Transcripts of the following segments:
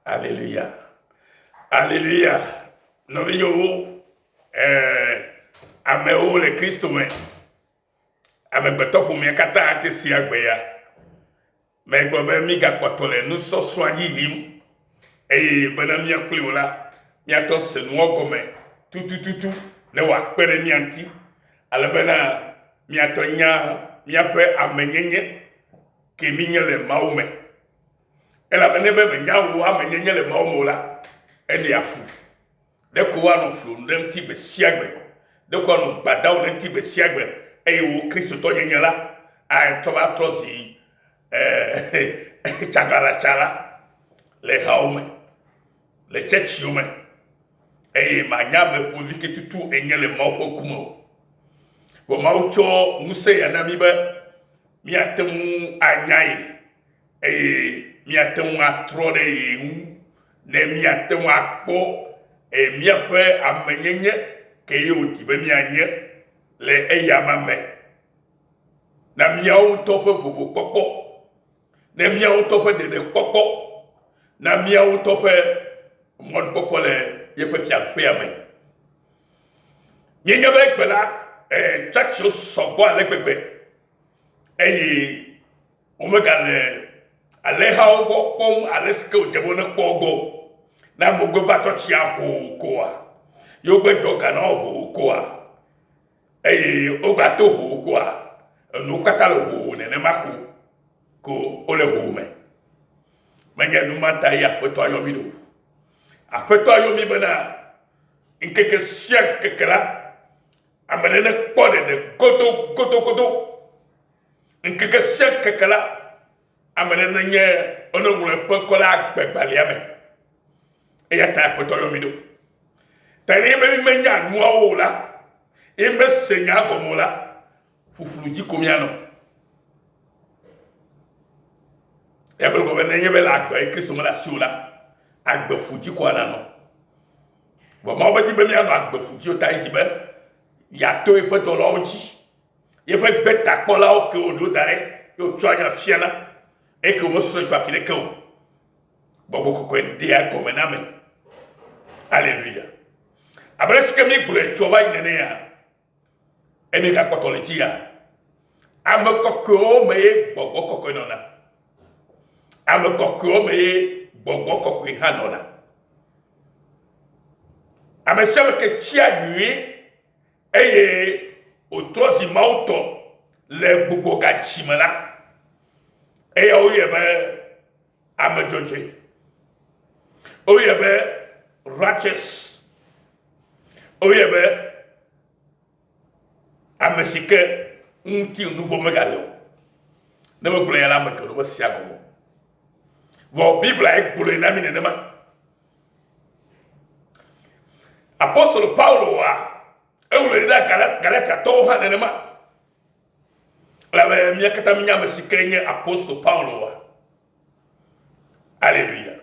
Alléluia. Alléluia. Nous venons amewo le Kristo me. Amegbetɔ ƒomia katã ate si agbeya. Me gblɔ be mi gakpɔtɔ le nusɔsrɔ̃ dzi yim eye bena miakpli wo la miatɔ se nuwo gɔme tutututu ne wòakpe ɖe mia ŋuti ale bena miatɔ nya miaƒe amenyenye ke mi nye le Mawu me. Elabena be menya wo amenyenye le Mawu me o la eɖi afu. Ɖeko woanɔ flu ɖe ŋuti gbe sia gbe. Ɖeko woanɔ gbadawo ɖe ŋuti gbe sia gbe eye wo kristotɔ nyenye la atrɔ va trɔ zi tsagalatsala le hawo me le tsetsiwo me eye manya ameƒovi ke tutu enye le Mawu ƒe ŋkume o. Vɔ Mawu tsɔ ŋusẽ ya na mi be miate ŋu anya ye eye miate ŋu atrɔ ɖe ye ŋu ne miate ŋu akpɔ miaƒe amenyenye ke ye wòdi be mianye le eyama me na miawo ŋutɔ ƒe vovokpɔkpɔ, na miawo ŋutɔ ƒe ɖeɖekpɔkpɔ, na miawo ŋutɔ ƒe mɔnukpɔkpɔ le yeƒe fiaƒea me. Mienye be gbe la tsatsiwo sɔgbɔ ale gbegbe eye womegale alẽhawo gbɔ kpɔm ale si ke wòdze be ne kpɔ gbɔ na amewo va tɔ tsia hoo koa yewo gbe dzɔ ga na hoo koa eye wogba to hoo koa enuwo katã le hoo nenema ko wole hoo me. Menye numata ye aƒetɔ ayɔ mi ɖo. Aƒetɔ ayɔ mi bena ŋkeke sia ŋkeke la ame ɖe ne kpɔ ɖeɖe godogodogodo. Ŋkeke sia ŋkeke la ame ɖe ne nye ɔneŋlɔ ƒe ŋkɔ le agbegbalia me. Eya ta aƒetɔ yɔ mi ɖo. Ta ne be mi menya nuawo o la, ye mese nya gɔme o la, fuflu dzi ko mianɔ. Ya be gɔme ne nye be le agbe yi Kristo me le asi o la, agbefu dzi ko ananɔ. Vɔ Mawu be di be mianɔ agbefu dzi o ta yi di be yeato yeƒe dɔlawo dzi, yeƒe gbetakpɔlawo ke wòɖo da ɖe ye wòtsɔ anya fiana eye ke wòmesrɔ̃ tso afi ɖeke o. Gbɔgbɔ kɔkɔe ɖea gɔme na me. Alléluia. Abe ɖe si ke mi gblɔe tsɔ va yi nenea, emi gakpɔtɔ le dzi ya. Ame kɔkɔewo me ye gbɔgbɔ kɔkɔe nɔna. Ame kɔkɔewo me ye gbɔgbɔ kɔkɔe hã nɔna. Ame sia ame ke tsia nyuie eye wòtrɔ zi Mawu tɔ le gbogbo gatsi me la, eya woyɛ be ame dzɔdzɔe. Woyɛ be righteous. Woyɛ be ame si ke ŋuti nuvɔ megale o. Ne megblɔ ya la ame ke ɖo be sia gɔme. Vɔ Biblia egblɔe na mi nenema. Apostolo Paulo ewlɔe ɖe Galatiatɔwo hã nenema. Elabe mía katã minya ame si ke nye apostolo Paulo Alléluia.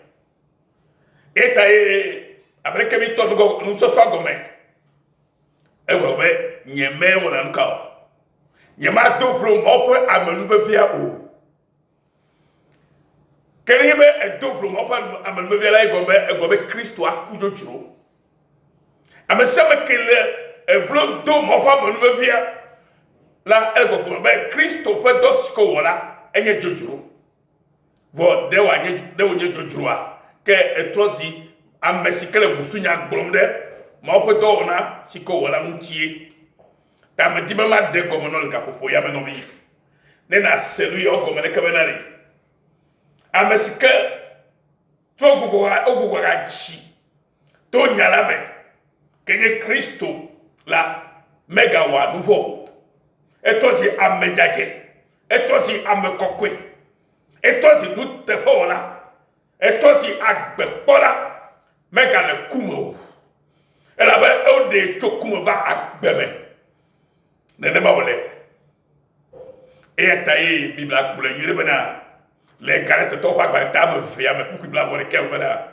Eta ye abe ɖeke mi tɔ nusɔsɔ gɔme. Egblɔ be nye me wɔna nu ka o. Nye ma do vlo Mawu ƒe amenuvevia o. Ke ne nye be edo vlo Mawu ƒe amenuvevia la egblɔ be Kristo aku dzodzro. Ame sia ame ke le evlo do Mawu ƒe amenuvevia la egblɔ be Kristo ƒe dɔ si ke wɔ la enye dzodzro. Vɔ ɖe wònye dzodzroa ke etrɔ zi ame si ke le busunya gblɔm ɖe Mawu ƒe dɔwɔna si ke wɔ la ŋutie. Ta ame di be ma de gɔme nɔ le gaƒoƒo ya me nɔvi. Ne na se nu ya wo gɔme ɖeke bena le. Ame si ke trɔ gbogbo gatsi to nya la me ke nye Kristo la megawɔ nu vɔ o. Etrɔ zi ame dzadze, etrɔ zi ame kɔkɔe, etrɔ zi nuteƒewɔla, etrɔ zi agbekpɔla megale kume o. Elabe eɖe tso kume va agbe me. Nenema wòle. Eya ta ye Biblia gblɔe nyuie ɖe bena le Galatiatɔwo ƒe agbadá ame evea me kpukui blaʋɔ ɖekea bena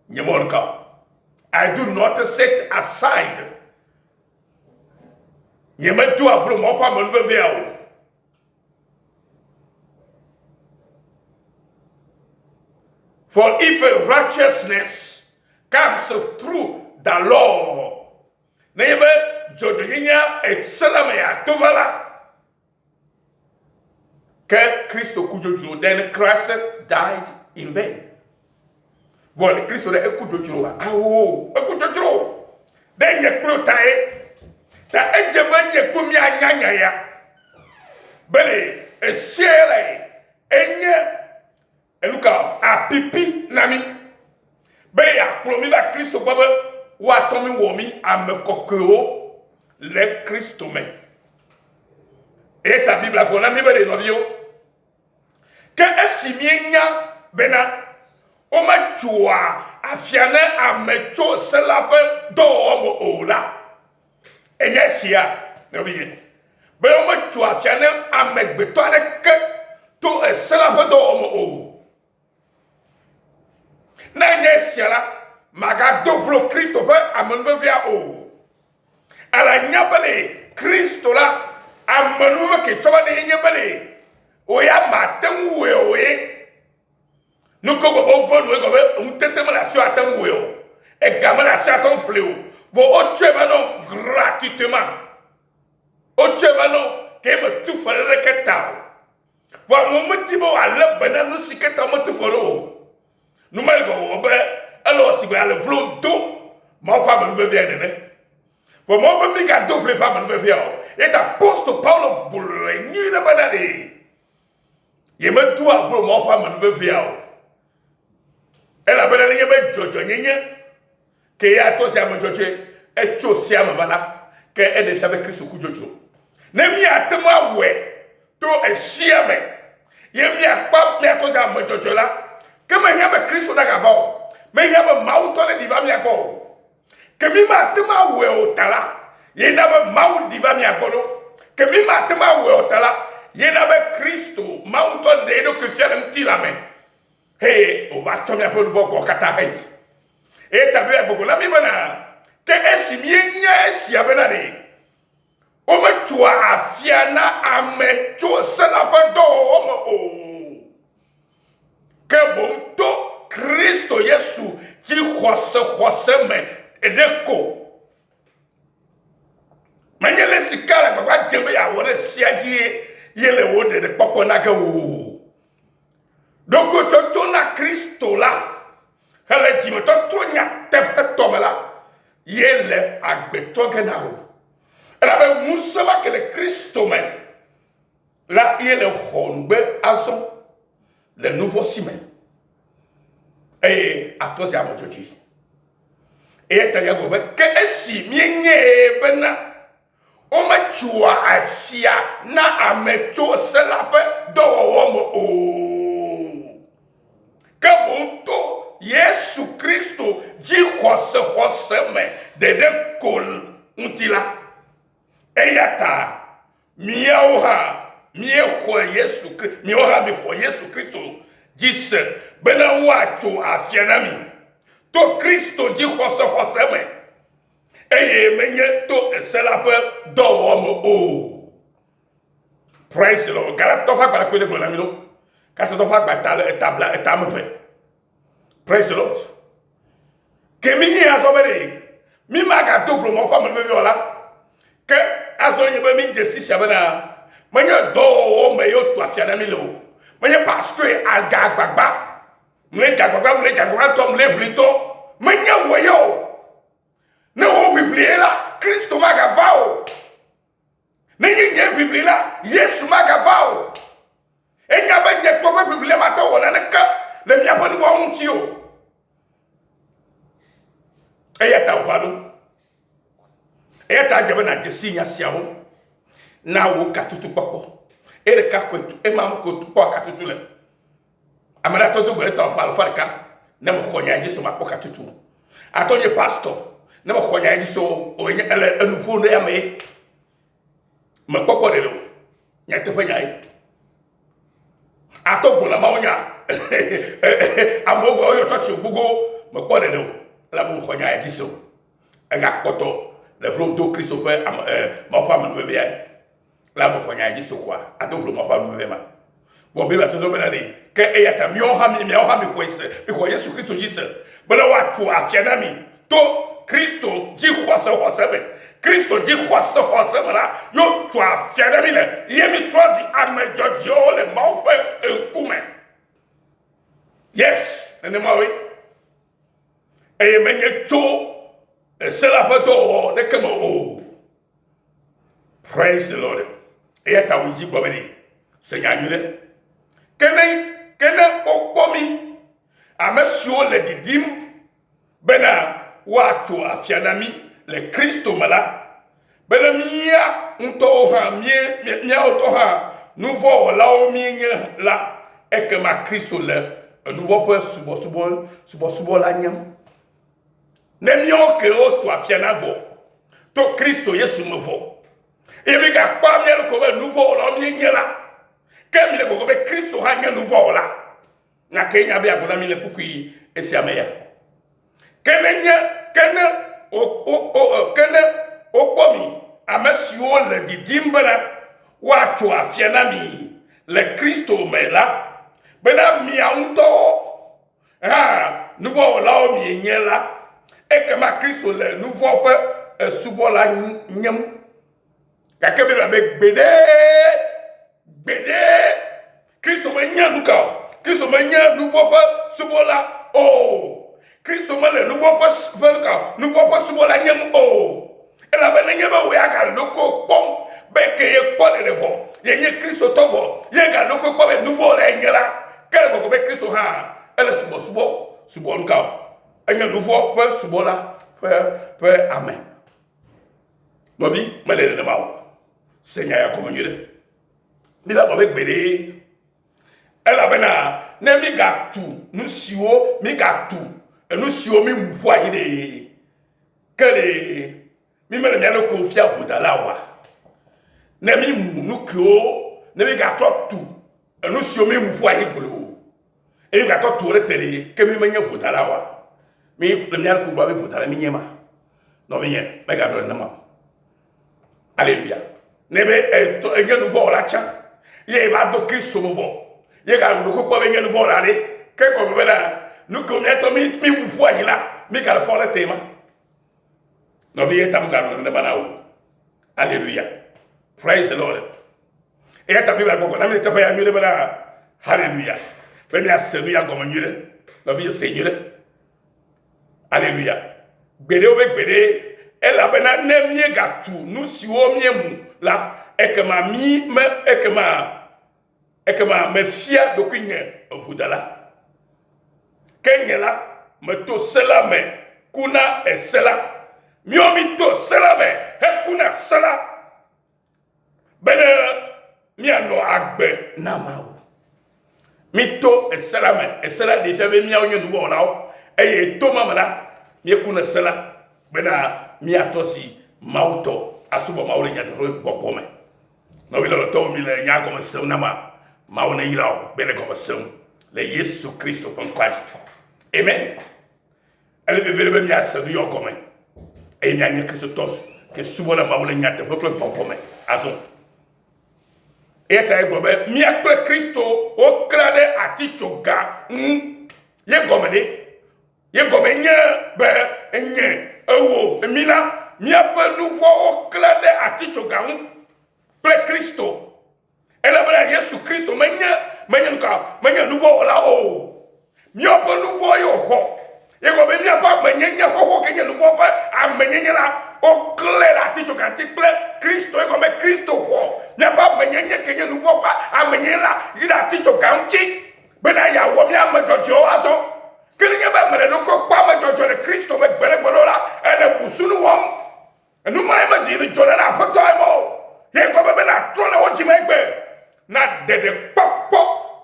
nye mewɔ nu ka o. I do not set aside. Nye medo avlo Mawu ƒe amenuvevia o. For if righteousness comes through the law, nebe jodoyinya et salame ya tovala. Que Christo kujojo, then Christ died in vain. Voilà, Christo de kujojo. Ah oh, kujojo. Den ye protae. Ta ejeba ye kumi anyanya ya. Bele esiele enye eluka apipi nami. Bele ya promi la Christo baba wa tomi womi amekokeo le Christo me. Et ta Bible a qu'on a mis bele novio. Que esimienya bena oma chua afiane amecho selape do omo ola enye sia novie bena oma chua afiane amegbeto adeke to selape do omo o na enye sia la maga dovlo Christopher amenvevia o ala nyabale Christo la amenuve ke choba ne nyabale oya matem we oye nuko bobo vonu go be untete mala sio atem we o e gamala sio atem fleu vo o cheba no gratuitement o cheba no ke me tu fere ke ta vo mo mutibo ala bana no siketa mo tu foro no mal go be alo si be ala vlo do mo fa me ve ne vo mo be mi ga do fle pa me ve o et apostole Paulo bulle ni na banade ye me tu avro mo fa me ve o ela bena ni be jojo nyenye ke ya to sia me jojo e cho sia me bala ke e de sabe Kristo ku jojo na mi atemu awe to e sia me ye mi akpa mi to sia me jojo la ke me hia be Kristo da gava me hia be mau to le diva mi akpo ke mi ma atemu awe o tala ye na be mau diva mi akpo ke mi ma atemu awe o tala ye na be Kristo mau to de do ke fia ntila me. Hey, on va tomber un peu de voix pour Katari. Et t'as vu, beaucoup la mibana. Te esimienya esiabenade. O me chua afiana ame chua sanapedo omo o. Que bon to Christo Yesu qui croisse me edeko. Manyele sikala baba jembe ya wore siaji yele wode de poponaka o. Donc, tu as Christo là, elle dit, mais tu as tête tombe là, il est à béton genao. Elle avait moussama que le Christo mais là, il est le honbe azon, le nouveau ciment. Et à toi, c'est à mon Dieu. Et tu as dit, que est-ce que bena, on me chua afia na amecho selape do homo. Que bon to Yesu Christo ji hose me de kol untila eyata miyaoha miyeho Yesu Christo miyaoha mi ho Yesu Christo jise bena wacho afianami to Christo ji hose me eye menye to eselape do homo o. Praise the Lord. Galate to fa gba ko de gbo na mi lo. Quand on va table et praise the Lord. Que mini azobere. Mi maga do from fa me viola. Que azonye be mi jesi sabana. Manya do me yo tu afia na mi lo. Manya pastor aga gbagba. Mle jagbagba to mle plito. Manya woyo. Ne wo biblie la Christo maga vao. Ne nye biblie la Yesu maga vao. Et n'y a pas de problème à toi, on a le cas, le mien pas de voir un tio. Et y a ta vado. Et y a ta gabana de signes siao. Na wo katutu poko. Et le cas que et maman que tu pas katutu le. Amara to do bele to pa farka. Na mo konya ji so ma poka tutu. Atonye pastor. Na mo konya ji so o nya ele enufo no ya me. Me poko de lo. Nya te fa nyai. Ato bola maonya amogo oyo church bugo me pode no la bo khonya e diso e ga poto le vlo do Christopher ma fa ma no be la bo khonya e diso kwa ato vlo ma fa no be ma Bon, Bible to so benani. Ke eyata mi oha mi kwese. Because Yesu Kristo jise. Bana wa chu afiana mi. To Kristo ji kwasa be. Kristo ji kwasa mala. Yo chu afiana mi le. Yemi trozi amejojo le maupe enkume. Yes, and the Maui. A many cho a selapato, the camo. Praise the Lord. Yet I will keep already. Say, I knew can I, Okbomi? I'm a sure le dim. Bena, what to a fianami, le Christo mala. Bena mia, untoha, mia otoha, nouveau lao mi la, et que ma Christo le. Un nouveau peu subo la nyam. Nemio que o tu afiana vo. To Christo Yesu me vo. E mi ga pa miel ko be nouveau la mi nyela. Kem le ko be Christo ha nya nouveau la. Na Kenya be agona mi le pukui esi ameya. Kene o komi amesio le didimbana wa tu afiana mi le Christo me la. Bena mi aunto nouveau la mi nyela et que ma Christo le nouveau peu subo la nyam ka ke be bede Christo me nyam nuka Christo me nyam nouveau peu subo la oh Christo me le nouveau peu ka nouveau peu subo la nyam oh et la bena nyama we aka loko pom be ke ye ko de vo ye Christo to vo ye ga loko ko be nouveau la nyela. Quel est le Christ ha? Elle est subo nka. Elle est nouveau peu subo la peu amen. Ma vie, mais elle est mao. Seigneur ya communier. Ni la avec bébé. Elle a bena ne mi gatu, nous siwo mi gatu. Et nous siwo mi mpoa ide. Quel mi me le confia vous dalawa. Ne mi nous kyo, ne mi gatu tout. Et nous siwo mi mpoa ide. Et il va tout retirer, que mi menya fotala wa. Mi le mial ku ba be fotala mi nyema. No miye, me ga do nama. Alléluia. Nebe to enye nouveau la cha. Ye va do Christo nouveau. Ye ga do ko ba enye nouveau la le. Ke ko be la, nous ko mi to mi wu wa yila, mi ga fo le tema. No miye tam ga do nama na wo. Alléluia. Praise the Lord. Et ta Bible ko na mi te fa ya mi le bala. Alléluia. Venez à celui-là comme la vie Seigneur. Alléluia. Bédé ou bédé, elle a bena nemie gatu, nous si o miemu là, et que ma mi me, et que ma me fia de qu'une vous dala. Kenyela, me to cela me, kuna et cela. Miomi to cela me, et kuna cela. Bene, miano agbe namao. Mito et cela déjà mis à nouveau là et to mamala mi kuna cela bena mi atosi mauto asuba maule nya to gokome no wilo to mi le nya comme ça nama mauna ila bele comme ça le Yesu Christo kon kwaji amen elle veut venir mi asa du yokome et nya nya Christo tos que suba la maule nya to gokome azon. Et ta ego be mi akple Kristo o klade atichoga ye gomede nye be enye ewo emina mi ape nouveau o klade atichoga ple Kristo ele be Yesu Kristo menye nouveau la o mi ape nouveau yo ho ye gobe mi ape menye ho kenye nouveau pa amenye la o klade atichoga ple Kristo e comme Kristo ho. N'a pas mené que nous ne voyons pas amener là, il a dit au ganti, ben il y a un homme à Jojo Azo, que n'y a pas de loco, pas de Jojo le Christ avec Beregola, et le Boussounou, et nous m'avons dit le Jonah à Fotoimo, il y a comme un trône au Jimegbe, n'a de pop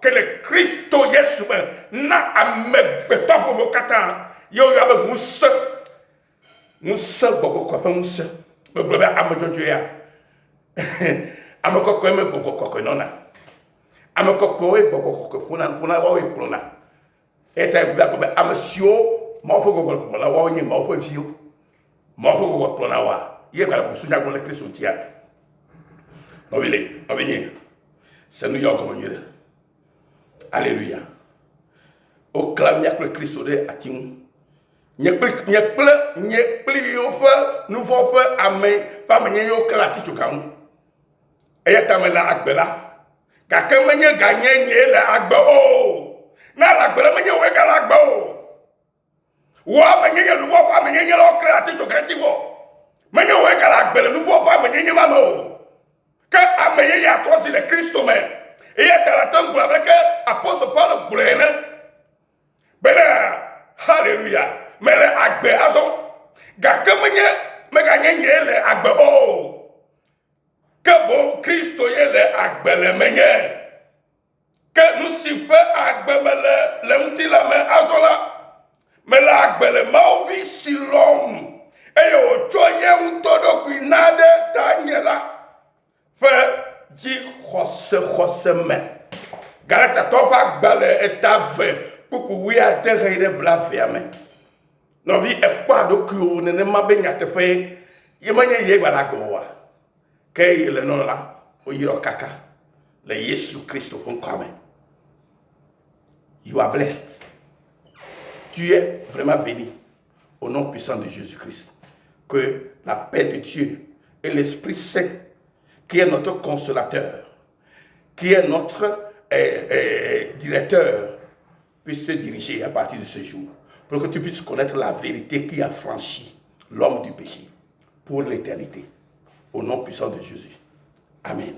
que le Christ Yesu, n'a à me béton pour mon catan, il y a Moussa, Bobo, quoi, Moussa, me bleu à Majoya. Amekoko eme bokoko nona amekoko e bokoko kuna wa e kuna eta e bla ko be amesio ma ofo go la wa onye ma ofo fio ma ofo go kuna wa ye ka busunya go le Kristo tia no vile avenye se nu yo ko nyire Alléluia. Au clam yakle Christ de ating. Nyekple yo fe nouveau fe ame pa menye yo klati chukam. Eya tamela agbela. Ka ke menye ganye nye le agbe o. Na la agbela menye we ga la agbe o. Wa menye ye nouveau fa menye lo klati chukam ti wo. Menye we ga la agbela nouveau fa menye mama o. Que amenye ya tosi le Christ me. Eya taratan bla avec apôtre Paul brene. Bena hallelujah. Mais le agbe azon ga kemenye me ga nye le agbe o que bon Christo ye le agbe le menye que nous si fait agbe me le mti la me azola me le agbe le maovi si l'homme et yo choye un todo kuinade daniela fait ji khose me galata tofa gbale etave pour que oui a terre bla ferme. Non vi e kwa do ku ne ma be nyate fe ye manye ye gba la gbo wa ke le no la o yiro kaka le Yesu Christo on come. You are blessed. Tu es vraiment béni au nom puissant de Jésus-Christ. Que la paix de Dieu et l'Esprit Saint qui est notre consolateur, qui est notre directeur puisse te diriger à partir de ce jour. Pour que tu puisses connaître la vérité qui a franchi l'homme du péché pour l'éternité. Au nom puissant de Jésus. Amen.